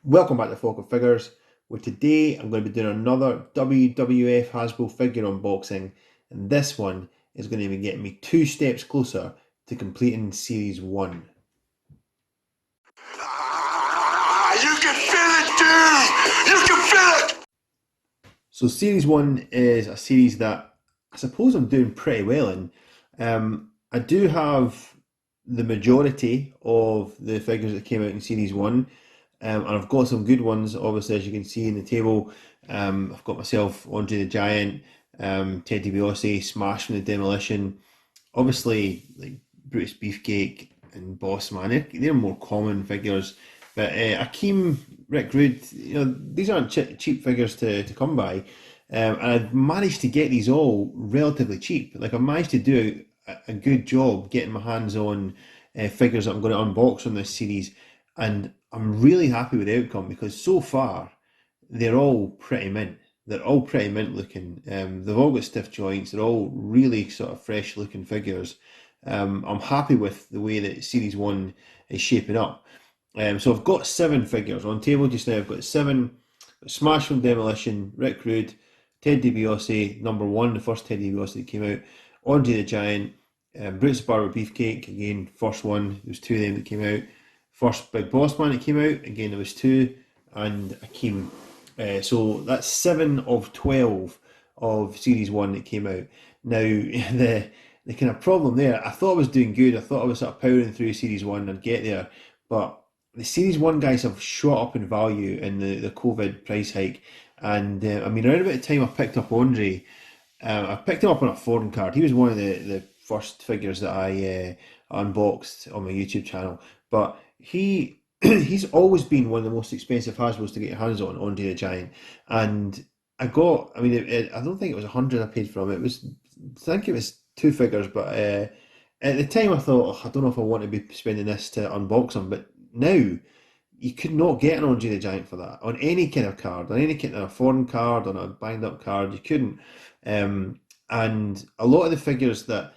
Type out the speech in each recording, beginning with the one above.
Welcome back to Folk of Figures, where today I'm going to be doing another WWF Hasbro figure unboxing, and this one is going to be getting me 2 steps closer to completing Series 1. You can feel it, dude! You can feel it! So Series 1 is a series that I suppose I'm doing pretty well in. I do have the majority of the figures that came out in Series 1, and I've got some good ones, obviously, as you can see in the table. I've got myself Andre the Giant, Ted DiBiase, Smash from the Demolition. Obviously, like Brutus Beefcake and Boss Man, they're more common figures. But Akeem, Rick Rude, these aren't cheap figures to come by. And I've managed to get these all relatively cheap. Like, I managed to do a good job getting my hands on figures that I'm going to unbox on this series. And I'm really happy with the outcome because so far they're all pretty mint. They're all pretty mint looking. They've all got stiff joints. They're all really sort of fresh looking figures. I'm happy with the way that Series 1 is shaping up. So I've got 7 figures on table just now. I've got 7. Smash from Demolition, Rick Rude, Ted DiBiase, number 1, the first Ted DiBiase that came out, Andre the Giant, Brutus Barber Beefcake, again, first one. There was 2 of them that came out. First Big Boss Man that came out, again, there was 2, and Akeem. So that's 7 of 12 of Series 1 that came out. Now, the kind of problem there, I thought I was doing good. I thought I was sort of powering through Series 1 and I'd get there. But the Series 1 guys have shot up in value in the COVID price hike. And I mean, around about the time I picked up Andre, I picked him up on a foreign card. He was one of the first figures that I unboxed on my YouTube channel. But he's always been one of the most expensive Hasbros to get your hands on, Andre the Giant. And I mean, I don't think it was 100 I paid for him. I think it was 2 figures. But at the time I thought, oh, I don't know if I want to be spending this to unbox him. But now, you could not get an Andre the Giant for that on any kind of card, on any kind of foreign card, on a bind up card. You couldn't. And a lot of the figures that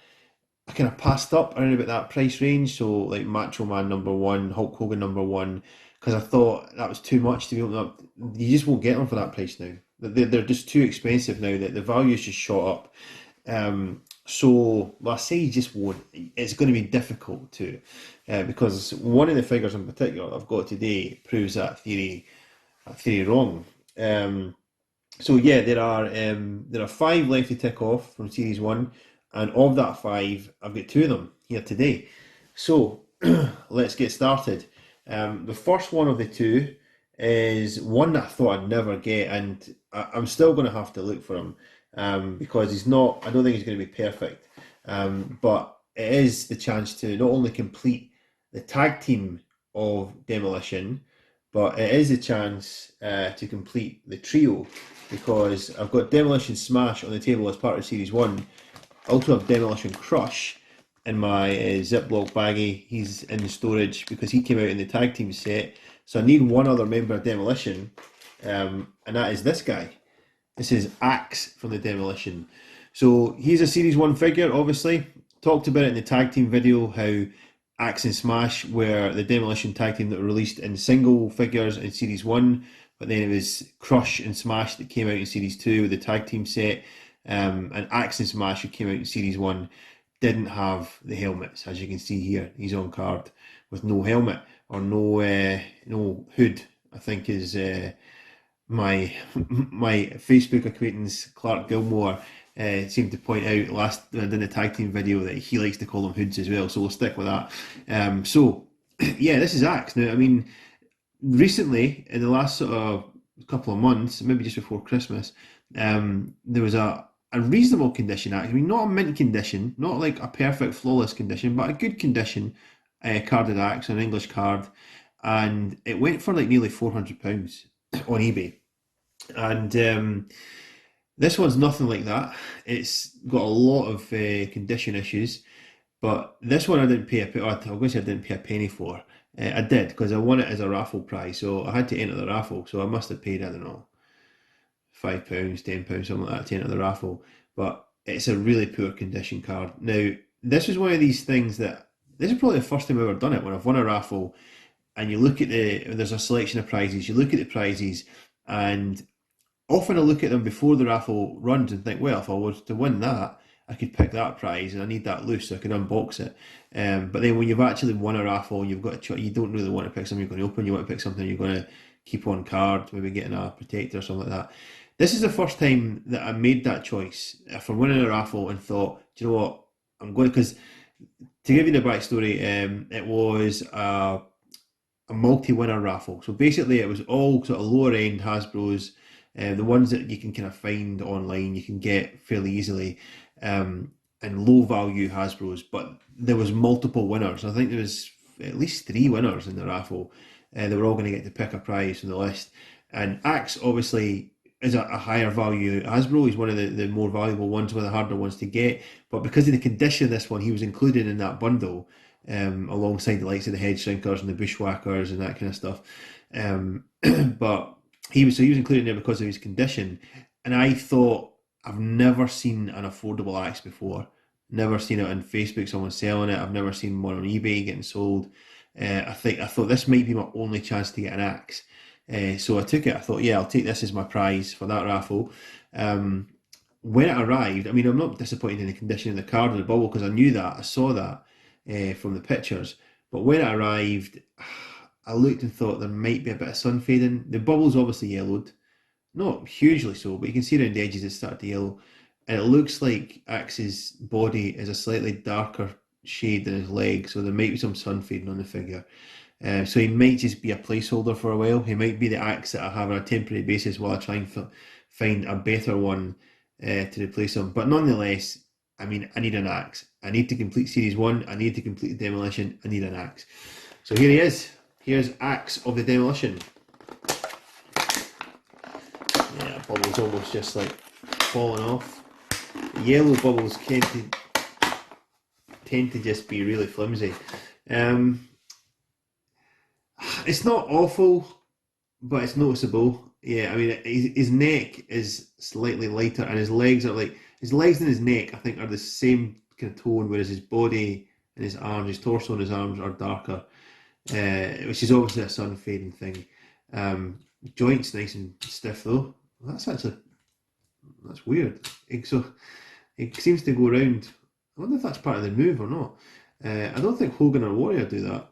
I kind of passed up around about that price range, so like Macho Man number 1, Hulk Hogan number 1, because I thought that was too much to be opened up. You just won't get them for that price now. They're just too expensive now. That the value's just shot up. So well, I say you just won't. It's going to be difficult to, because one of the figures in particular I've got today proves that theory wrong. So yeah, there are 5 left to tick off from Series 1, and of that 5, I've got 2 of them here today. So let's get started. The first one of the 2 is one that I thought I'd never get, and I'm still going to have to look for him because he's not. I don't think he's going to be perfect, but it is the chance to not only complete the tag team of Demolition, but it is a chance to complete the trio because I've got Demolition Smash on the table as part of Series 1. I also have Demolition Crush in my Ziploc baggie. He's in the storage because he came out in the tag team set. So I need one other member of Demolition, and that is this guy. This is Axe from the Demolition. So he's a Series 1 figure, obviously. Talked about it in the tag team video, how Axe and Smash were the Demolition tag team that were released in single figures in Series 1, but then it was Crush and Smash that came out in Series 2 with the tag team set. And Axe and Smash, who came out in Series 1, didn't have the helmets. As you can see here, he's on card with no helmet or no hood, I think is my Facebook acquaintance Clark Gilmore seemed to point out last when I did the tag team video that he likes to call them hoods as well, so we'll stick with that. So yeah, this is Axe. Now, I mean, recently in the last sort of couple of months, maybe just before Christmas, there was a reasonable condition Axe. I mean, not a mint condition, not like a perfect flawless condition, but a good condition carded Axe, an English card, and it went for like nearly £400 on eBay. And this one's nothing like that. It's got a lot of condition issues, but this one I didn't pay I wish I didn't pay a penny for. I did because I won it as a raffle prize, so I had to enter the raffle. So I must have paid, I don't know, £5, £10, something like that to enter the raffle. But it's a really poor condition card. Now, this was one of these things that this is probably the first time I've ever done it when I've won a raffle and you look at there's a selection of prizes. You look at the prizes, and often I look at them before the raffle runs and think, well, if I was to win that, I could pick that prize, and I need that loose so I can unbox it. But then when you've actually won a raffle, you've got you don't really want to pick something you're going to open. You want to pick something you're going to keep on card, maybe getting a protector or something like that. This is the first time that I made that choice for winning a raffle and thought, do you know what? I'm going to, because to give you the backstory, it was a multi-winner raffle. So basically, it was all sort of lower end Hasbro's, the ones that you can kind of find online, you can get fairly easily, and low value Hasbro's. But there was multiple winners. I think there was at least three winners in the raffle. They were all going to get to pick a prize from the list. And Axe obviously is a higher value Hasbro. He's one of the more valuable ones, one of the harder ones to get. But because of the condition of this one, he was included in that bundle, alongside the likes of the head shrinkers and the bushwhackers and that kind of stuff. But he was included there because of his condition. And I thought, I've never seen an affordable axe before. Never seen it on Facebook, someone selling it. I've never seen one on eBay getting sold. I thought this might be my only chance to get an axe. So I took it. I thought, yeah, I'll take this as my prize for that raffle. When it arrived, I mean, I'm not disappointed in the condition of the card or the bubble because I knew that. I saw that from the pictures. But when it arrived, I looked and thought there might be a bit of sun fading. The bubble's obviously yellowed, not hugely so, but you can see around the edges it started to yellow. And it looks like Axe's body is a slightly darker shade than his leg, so there might be some sun fading on the figure. So he might just be a placeholder for a while. He might be the axe that I have on a temporary basis while I try and find a better one to replace him. But nonetheless, I mean, I need an axe. I need to complete Series 1. I need to complete the Demolition. I need an axe. So here he is. Here's Axe of the Demolition. Yeah, bubble's almost just like falling off. The yellow bubbles tend to just be really flimsy. It's not awful, but it's noticeable. Yeah, I mean, his neck is slightly lighter, and his legs are like his legs and his neck. I think are the same kind of tone, whereas his body and his arms, his torso and his arms are darker, which is obviously a sun fading thing. Joints nice and stiff though. That's weird. It seems to go around. I wonder if that's part of the move or not. I don't think Hogan or Warrior do that.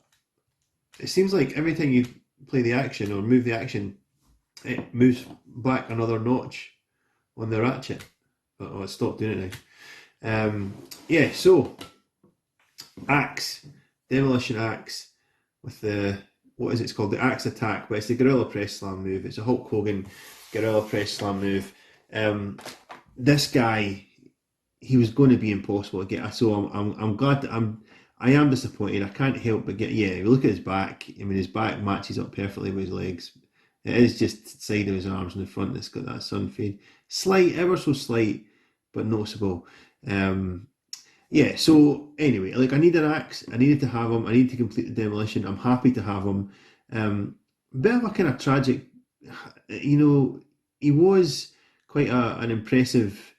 It seems like every time you play the action or move the action, it moves back another notch on the ratchet. But it stopped doing it now. Yeah, so Axe, Demolition Axe with the, what is it? It's called the Axe Attack, but it's the Gorilla Press Slam move. It's a Hulk Hogan Gorilla Press Slam move. This guy, he was going to be impossible to get. So I'm glad that I am disappointed. I can't help but get, yeah, look at his back. I mean, his back matches up perfectly with his legs. It is just the side of his arms in the front that's got that sun fade. Slight, ever so slight, but noticeable. Yeah, so anyway, like I need an axe. I needed to have him. I need to complete the demolition. I'm happy to have him. Bit of a kind of tragic, he was quite an impressive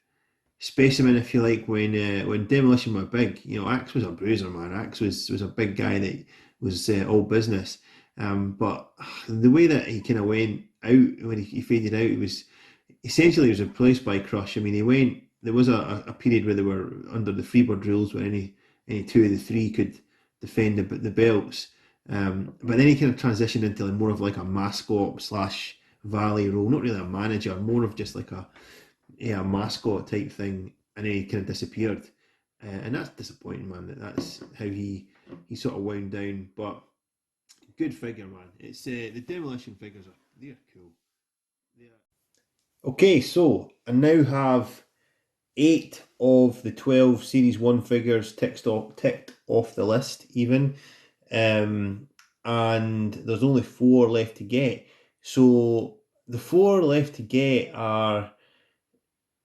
specimen, if you like, when Demolition were big. Axe was a bruiser, man. Axe was a big guy that was all business. But the way that he kind of went out when he faded out, it was essentially he was replaced by Crush. I mean, there was a period where they were under the Freebird rules where any two of the three could defend the belts. But then he kind of transitioned into more of like a mascot slash valet role, not really a manager, more of just like a mascot type thing, and then he kind of disappeared, and that's disappointing, man. That's how he sort of wound down. But good figure, man. It's the Demolition figures they're cool. Okay, so I now have 8 of the 12 Series 1 figures ticked off the list, even, and there's only 4 left to get. So the 4 left to get are,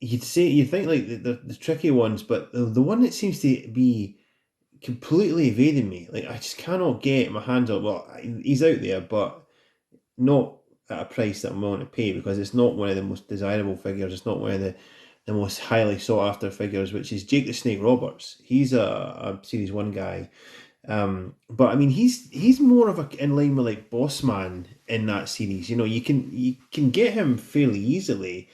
you'd think like the tricky ones, but the one that seems to be completely evading me, like I just cannot get my hands on. Well, he's out there, but not at a price that I'm willing to pay, because it's not one of the most desirable figures. It's not one of the most highly sought after figures, which is Jake the Snake Roberts. He's a Series 1 guy. But I mean, he's more of a in line with like Boss Man in that series. You know, you can get him fairly easily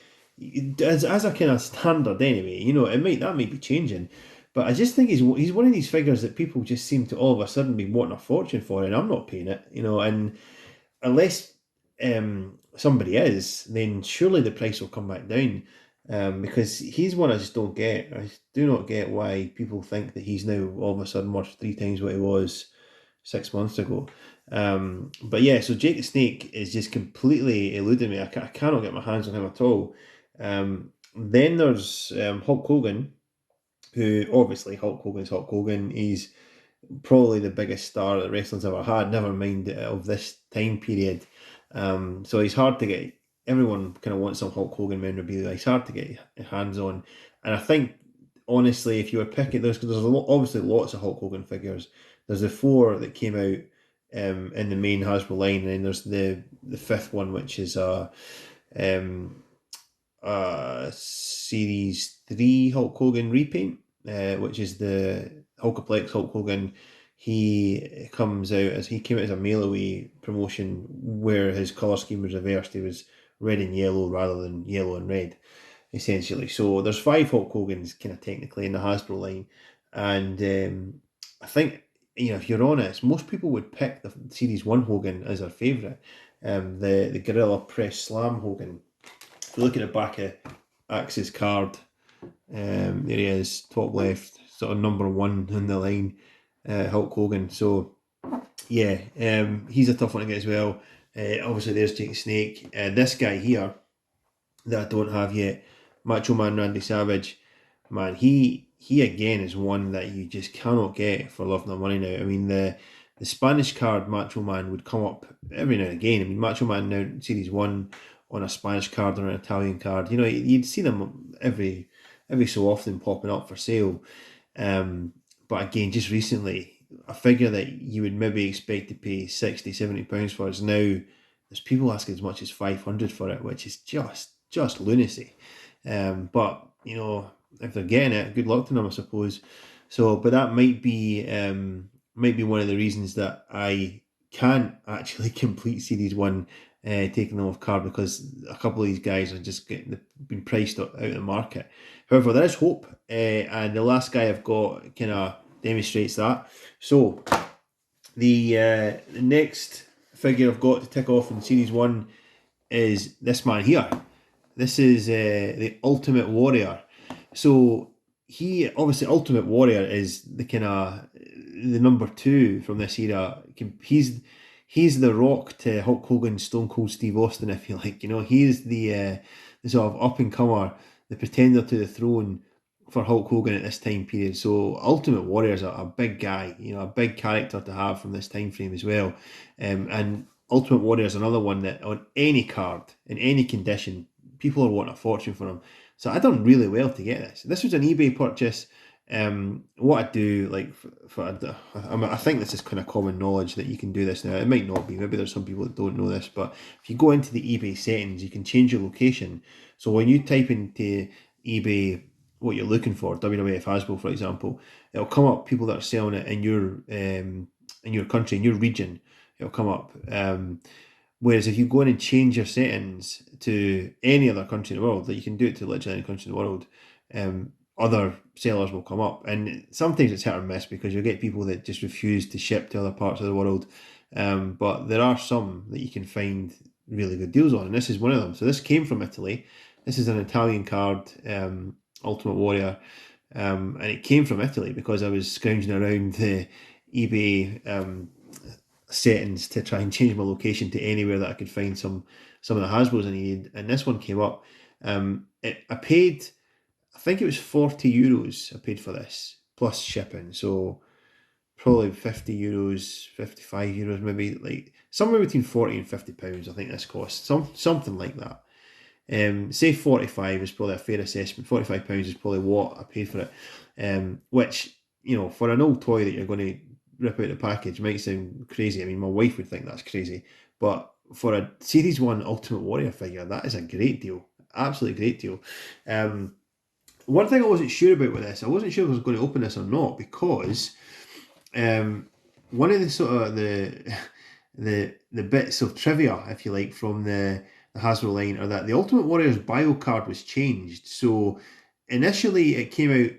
as a kind of standard anyway. You know, that might be changing, but I just think he's one of these figures that people just seem to all of a sudden be wanting a fortune for, and I'm not paying it. You know, and unless somebody is, then surely the price will come back down. Because he's one I just don't get. I do not get why people think that he's now all of a sudden worth three times what he was 6 months ago. But yeah, so Jake the Snake is just completely eluding me. I cannot get my hands on him at all. Then there's Hulk Hogan, who obviously Hulk Hogan's Hulk Hogan. He's probably the biggest star that wrestling's ever had, never mind of this time period. So he's hard to get. Everyone kind of wants some Hulk Hogan memorabilia. He's hard to get your hands on, and I think honestly, if you were picking those, because there's obviously lots of Hulk Hogan figures. There's the four that came out in the main Hasbro line, and then there's the fifth one, which is um, Series 3 Hulk Hogan repaint, which is the Hulkaplex Hulk Hogan. He comes out as he came out as a mail away promotion where his colour scheme was reversed. He was red and yellow rather than yellow and red, essentially. So there's five Hulk Hogans kind of technically in the Hasbro line, and I think if you're honest, most people would pick the Series 1 Hogan as their favourite. The Gorilla Press Slam Hogan. If you look at the back of Axe's card, there he is, top left, sort of number one in the line, Hulk Hogan. So yeah, he's a tough one to get as well. Obviously, there's Jake Snake. This guy here that I don't have yet, Macho Man Randy Savage. Man, he again is one that you just cannot get for love nor money now. I mean, the Spanish card Macho Man would come up every now and again. I mean, Macho Man now Series 1 on a Spanish card or an Italian card. You know, you'd see them every so often popping up for sale. But again, just recently, a figure that you would maybe expect to pay 60, £70 for is now, there's people asking as much as 500 for it, which is just lunacy. But, if they're getting it, good luck to them, I suppose. So, but that might be one of the reasons that I can't actually complete Series 1 taking them off card, because a couple of these guys are just been priced out of the market. However, there is hope, and the last guy I've got kind of demonstrates that. So the next figure I've got to tick off in Series 1 is this man here. This is the Ultimate Warrior. So he, obviously, Ultimate Warrior is the kind of the number two from this era. He's the Rock to Hulk Hogan, Stone Cold Steve Austin, if you like. He is the sort of up and comer, the pretender to the throne for Hulk Hogan at this time period. So Ultimate Warrior is a big guy, a big character to have from this time frame as well. And Ultimate Warrior is another one that on any card, in any condition, people are wanting a fortune for him. So I done really well to get this. This was an eBay purchase. What I do, I think this is kind of common knowledge that you can do this now. It might not be. Maybe there's some people that don't know this, but if you go into the eBay settings, you can change your location. So when you type into eBay what you're looking for, WWF Hasbro, for example, it'll come up people that are selling it in your country, in your region. It'll come up. Whereas if you go in and change your settings to any other country in the world, that you can do it to literally any country in the world, other sellers will come up. And sometimes it's hit or miss, because you'll get people that just refuse to ship to other parts of the world. But there are some that you can find really good deals on, and this is one of them. So this came from Italy. This is an Italian card, Ultimate Warrior, and it came from Italy because I was scrounging around the eBay settings to try and change my location to anywhere that I could find some of the Hasbros I needed, and this one came up. I paid, I think it was €40 I paid for this, plus shipping, so probably €50, €55 maybe, like somewhere between 40 and £50 I think this cost, something like that. Say 45 is probably a fair assessment. £45 is probably what I paid for it, which, for an old toy that you're going to rip out the package might sound crazy. I mean, my wife would think that's crazy, but for a Series 1 Ultimate Warrior figure, that is a great deal. Absolutely great deal. One thing I wasn't sure about with this, I wasn't sure if I was going to open this or not, because one of the sort of the bits of trivia, if you like, from the Hasbro line are that the Ultimate Warrior's bio card was changed. So initially it came out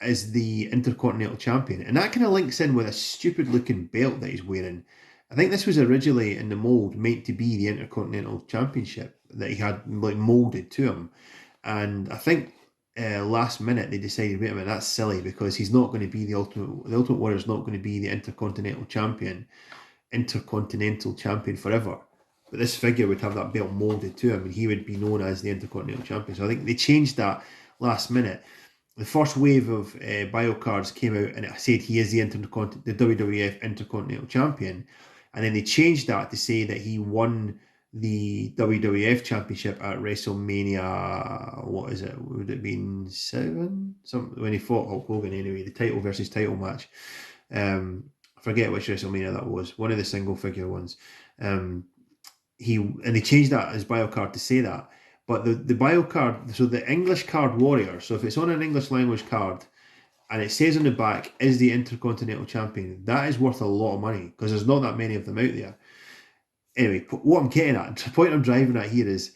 as the Intercontinental Champion, and that kind of links in with a stupid looking belt that he's wearing. I think this was originally in the mold meant to be the Intercontinental Championship that he had like molded to him, and I think last minute they decided, wait a minute, that's silly because he's not going to be the Ultimate Warrior's not going to be the Intercontinental Champion forever. But this figure would have that belt molded to him, and he would be known as the Intercontinental Champion. So I think they changed that last minute. The first wave of bio cards came out, and it said he is the WWF Intercontinental Champion, and then they changed that to say that he won the WWF Championship at WrestleMania. What is it? Would it have been 7? When he fought Hulk Hogan, anyway, the title versus title match. I forget which WrestleMania that was. One of the single figure ones. They changed that as bio card to say that. But the bio card, so the English card warrior, so if it's on an English language card and it says on the back is the Intercontinental Champion, that is worth a lot of money because there's not that many of them out there. Anyway, what I'm getting at, the point I'm driving at here is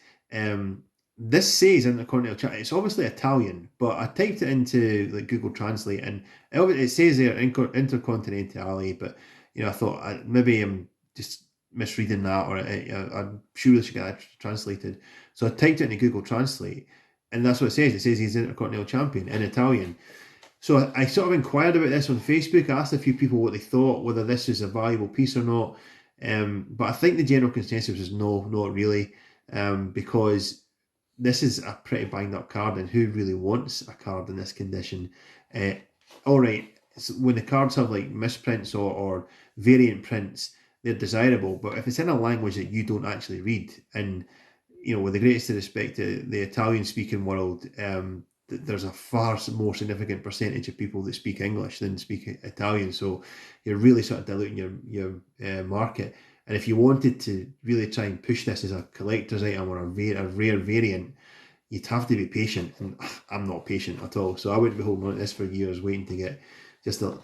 this says Intercontinental Champion. It's obviously Italian, but I typed it into like Google Translate and it says there Intercontinentale, but I thought maybe I'm just misreading that, or I'm sure I should get that translated. So I typed it into Google Translate, and that's what it says. It says he's Intercontinental Champion in Italian. So I sort of inquired about this on Facebook. I asked a few people what they thought, whether this is a valuable piece or not. But I think the general consensus is no, not really, because this is a pretty banged up card, and who really wants a card in this condition? All right, so when the cards have like misprints or variant prints, they're desirable, but if it's in a language that you don't actually read, and with the greatest respect to the Italian speaking world, there's a far more significant percentage of people that speak English than speak Italian, so you're really sort of diluting your market. And if you wanted to really try and push this as a collector's item or a rare variant, you'd have to be patient, and I'm not patient at all, so I wouldn't be holding on to this for years waiting to get just a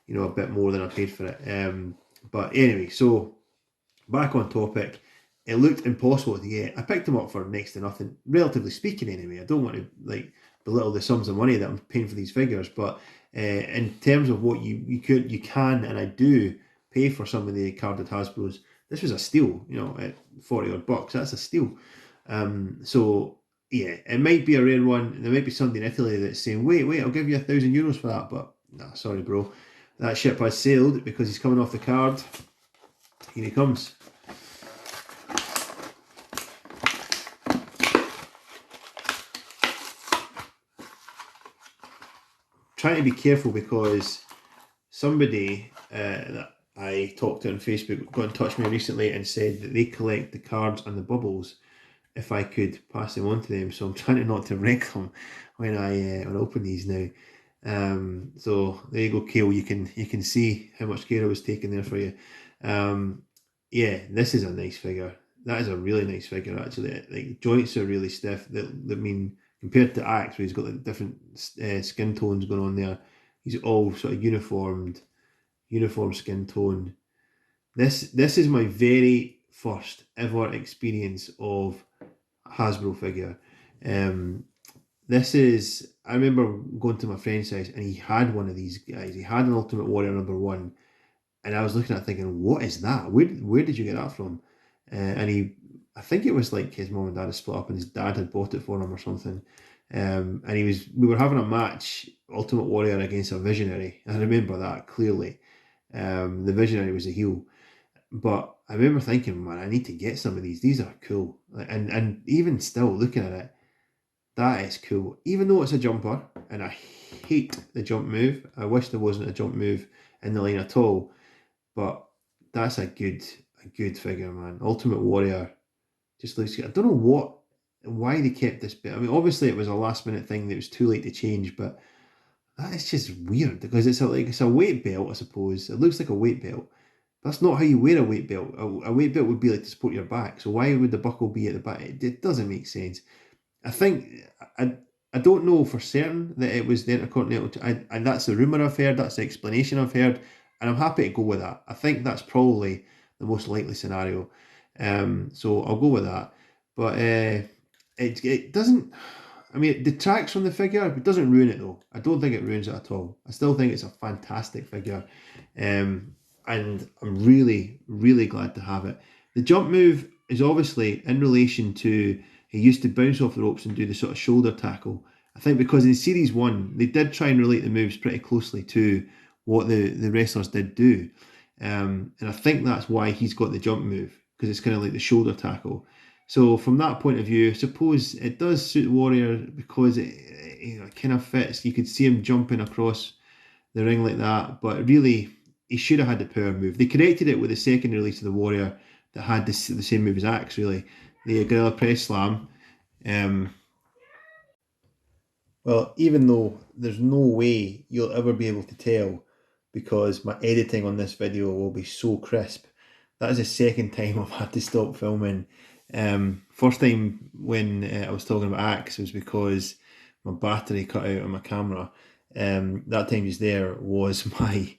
bit more than I paid for it. But anyway, so back on topic, it looked impossible to get. I picked them up for next to nothing, relatively speaking anyway. I don't want to belittle the sums of money that I'm paying for these figures, but in terms of what you can and I do pay for some of the carded Hasbros, this was a steal, at 40 odd bucks, that's a steal. So yeah, it might be a rare one. There might be somebody in Italy that's saying, wait, I'll give you €1,000 for that, but nah, sorry bro. That ship has sailed because he's coming off the card. Here he comes. Trying to be careful because somebody that I talked to on Facebook got in touch with me recently and said that they collect the cards and the bubbles if I could pass them on to them. So I'm trying to not to wreck them when I open these now. So there you go, Kale. You can see how much care I was taking there for you. Yeah, this is a nice figure. That is a really nice figure, actually. Like, joints are really stiff. That mean, compared to Axe, where he's got like different skin tones going on there, he's all sort of uniform skin tone. This is my very first ever experience of Hasbro figure. I remember going to my friend's house and he had one of these guys. He had an Ultimate Warrior #1, and I was looking at it thinking, what is that? Where did you get that from? And I think it was like his mom and dad had split up and his dad had bought it for him or something. And we were having a match, Ultimate Warrior against a Visionary. I remember that clearly. The Visionary was a heel. But I remember thinking, man, I need to get some of these. These are cool. And even still looking at it, that is cool. Even though it's a jumper, and I hate the jump move. I wish there wasn't a jump move in the line at all. But that's a good figure, man. Ultimate Warrior just looks good. I don't know why they kept this bit. I mean, obviously it was a last minute thing that was too late to change, but that is just weird because it's a weight belt, I suppose. It looks like a weight belt. That's not how you wear a weight belt. A weight belt would be like to support your back. So why would the buckle be at the back? It doesn't make sense. I think I don't know for certain that it was the Intercontinental. And that's the rumor I've heard. That's the explanation I've heard. and I'm happy to go with that. I think that's probably the most likely scenario. So I'll go with that. But it doesn't. I mean, it detracts from the figure. It doesn't ruin it though. I don't think it ruins it at all. I still think it's a fantastic figure, and I'm really, really glad to have it. The jump move is obviously in relation to he used to bounce off the ropes and do the sort of shoulder tackle. I think because in Series 1, they did try and relate the moves pretty closely to what the wrestlers did do. And I think that's why he's got the jump move, because it's kind of like the shoulder tackle. So from that point of view, I suppose it does suit Warrior because it kind of fits. You could see him jumping across the ring like that, but really, he should have had the power move. They corrected it with the second release of the Warrior that had the same move as Axe, really. The Gorilla Press Slam. Um, well, even though there's no way you'll ever be able to tell because my editing on this video will be so crisp. That is the second time I've had to stop filming. First time when I was talking about Axe was because my battery cut out on my camera. That time just there was my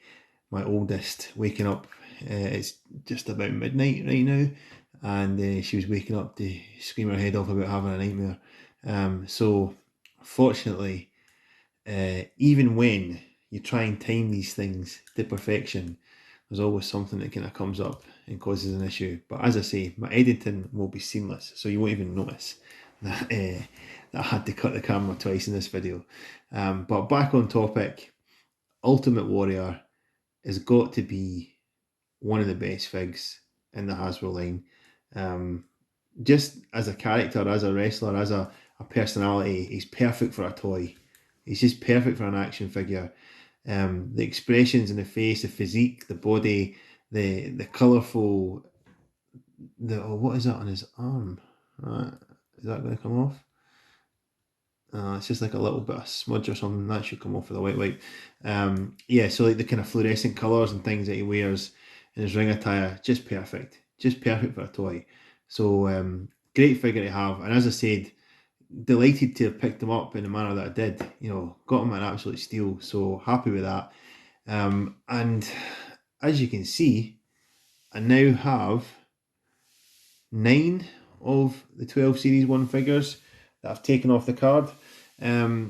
oldest waking up. It's just about midnight right now, and she was waking up to scream her head off about having a nightmare. So fortunately, even when you try and time these things to perfection, there's always something that kind of comes up and causes an issue. But as I say, my editing will be seamless, so you won't even notice that, that I had to cut the camera twice in this video. But back on topic, Ultimate Warrior has got to be one of the best figs in the Hasbro line. Just as a character, as a wrestler, as a personality, he's perfect for a toy. He's just perfect for an action figure. The expressions in the face, the physique, the body, the colourful. What is that on his arm? Is that going to come off? It's just like a little bit of smudge or something. That should come off with a wet wipe. Yeah, so like the kind of fluorescent colours and things that he wears in his ring attire, just perfect. Just perfect for a toy. So great figure to have. And as I said, delighted to have picked him up in the manner that I did. You know, got him at an absolute steal. So happy with that. And as you can see, I now have 9 of the 12 Series 1 figures that I've taken off the card.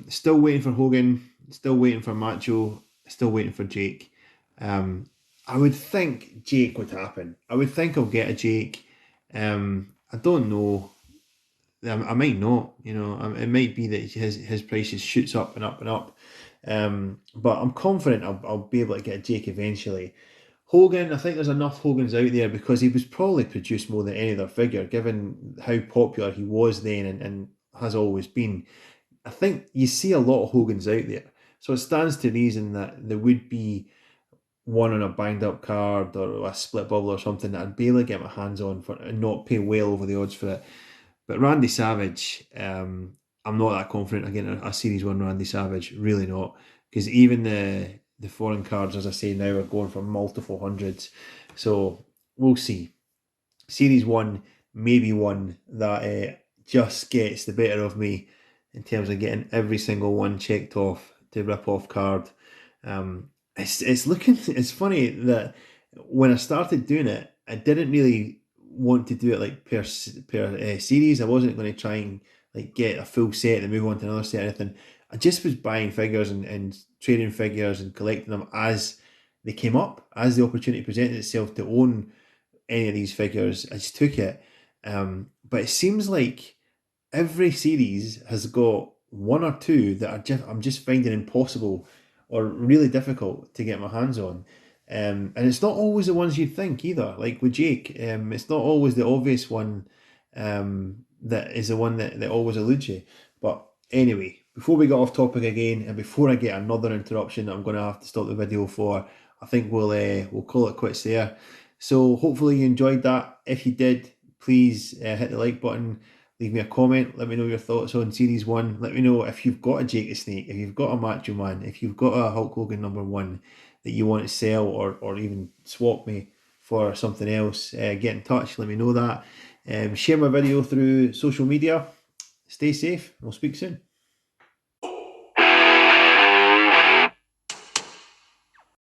Still waiting for Hogan, still waiting for Macho, still waiting for Jake. I would think Jake would happen. I would think I'll get a Jake. I don't know. I might not, you know. It might be that his price just shoots up and up and up. But I'm confident I'll be able to get a Jake eventually. Hogan, I think there's enough Hogans out there because he was probably produced more than any other figure, given how popular he was then and has always been. I think you see a lot of Hogans out there. So it stands to reason that there would be one on a banged up card or a split bubble or something that I'd be able to get my hands on for and not pay well over the odds for it. But Randy Savage, I'm not that confident again a Series 1 Randy Savage, really not. Because even the foreign cards, as I say now, are going for multiple hundreds. So we'll see. Series 1 may be one that just gets the better of me in terms of getting every single one checked off to rip off card. It's funny that when I started doing it, I didn't really want to do it like per series. I wasn't going to try and like get a full set and move on to another set or anything. I just was buying figures and trading figures and collecting them as they came up, as the opportunity presented itself to own any of these figures. I just took it. But it seems like every series has got one or two that I'm just finding impossible or really difficult to get my hands on. And it's not always the ones you'd think either. Like with Jake, it's not always the obvious one that is the one that always eludes you. But anyway, before we get off topic again, and before I get another interruption that I'm going to have to stop the video for, I think we'll call it quits there. So hopefully you enjoyed that. If you did, please hit the like button. Leave me a comment. Let me know your thoughts on Series 1. Let me know if you've got a Jake the Snake, if you've got a Macho Man, if you've got a Hulk Hogan #1 that you want to sell or even swap me for something else. Get in touch. Let me know that. Share my video through social media. Stay safe. We'll speak soon.